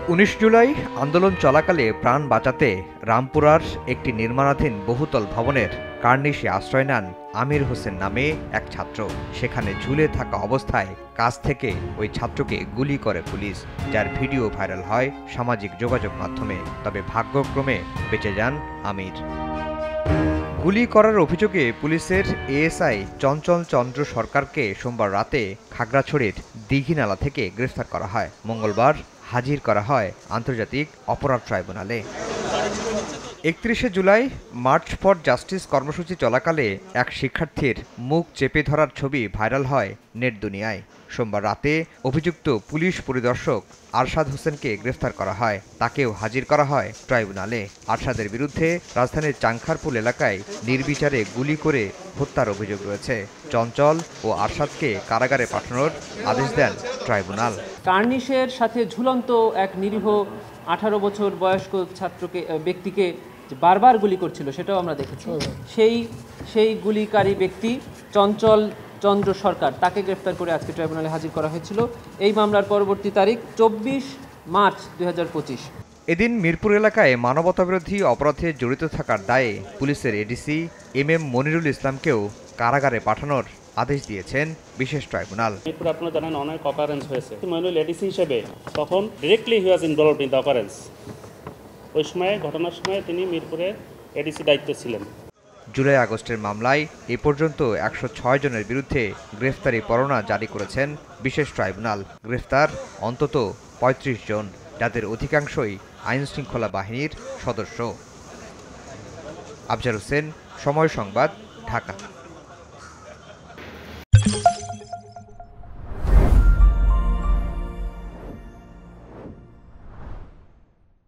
19 জুলাই আন্দোলন চলাকালে প্রাণ বাঁচাতে রামপুরার একটি নির্মাণাধীন বহুতল ভবনের কার্নিশে আশ্রয় নেন আমির হোসেন নামে এক ছাত্র। সেখানে ঝুলে থাকা অবস্থায় কাছ থেকে ওই ছাত্রকে গুলি করে পুলিশ, যার ভিডিও ভাইরাল হয় সামাজিক যোগাযোগ মাধ্যমে। তবে ভাগ্যক্রমে বেঁচে যান আমির। গুলি করার অভিযোগে পুলিশের এএসআই চঞ্চল চন্দ্র সরকারকে সোমবার রাতে খাগড়াছড়ির দীঘিনালা থেকে গ্রেফতার করা হয়। মঙ্গলবার হাজির করা হয় আন্তর্জাতিক অপরাধ ট্রাইব্যুনালে। 31 জুলাই মার্চ ফর জাস্টিস কর্মসূচি চলাকালে এক শিক্ষার্থীর মুখ চেপে ধরার ছবি ভাইরাল হয় নেট দুনিয়ায়। সোমবার রাতে অভিযুক্ত পুলিশ পরিদর্শক আরশাদ হোসেনকে গ্রেফতার করা হয়। তাকেও হাজির করা হয় ট্রাইব্যুনালে। আরশাদের বিরুদ্ধে রাজধানীর চাংখারপুল এলাকায় নির্বিচারে গুলি করে হত্যার অভিযোগ রয়েছে। চঞ্চল ও আরশাদকে কারাগারে পাঠানোর আদেশ দেন ট্রাইব্যুনাল। কার্নিশের সাথে ঝুলন্ত এক নিরীহ 18 বছর বয়স্ক ব্যক্তিকে বারবার গুলি করছিল, সেটাও আমরা দেখেছি। সেই গুলিকারী ব্যক্তি চঞ্চল চন্দ্র সরকার, তাকে গ্রেফতার করে আজকে ট্রাইব্যুনালে হাজির করা হয়েছিল। এই মামলার পরবর্তী তারিখ 24 মার্চ 2025। এদিন মিরপুর এলাকায় মানবতাবিরোধী অপরাধে জড়িত থাকার দায়ে পুলিশের এডিসি MM মনিরুল ইসলামকেও কারাগারে পাঠানোর আদেশ দিয়েছেন বিশেষ ট্রাইব্যুনাল। মিরপুর আপনারা জানেন অনেক অকারেন্স হয়েছে। মনিরুল এডিসি হিসেবে তখন directly he was involved in the occurrence. ওই সময় ঘটনার সময় তিনি মিরপুরে এডিসি দায়িত্বে ছিলেন। জুলাই আগস্টের মামলায় এ পর্যন্ত 106 জনের বিরুদ্ধে গ্রেফতারি পরোয়ানা জারি করেছেন বিশেষ ট্রাইব্যুনাল। গ্রেফতার অন্তত 35 জন, যাদের অধিকাংশই আইনশৃঙ্খলা বাহিনীর সদস্য। আফজার হোসেন, সময় সংবাদ, ঢাকা।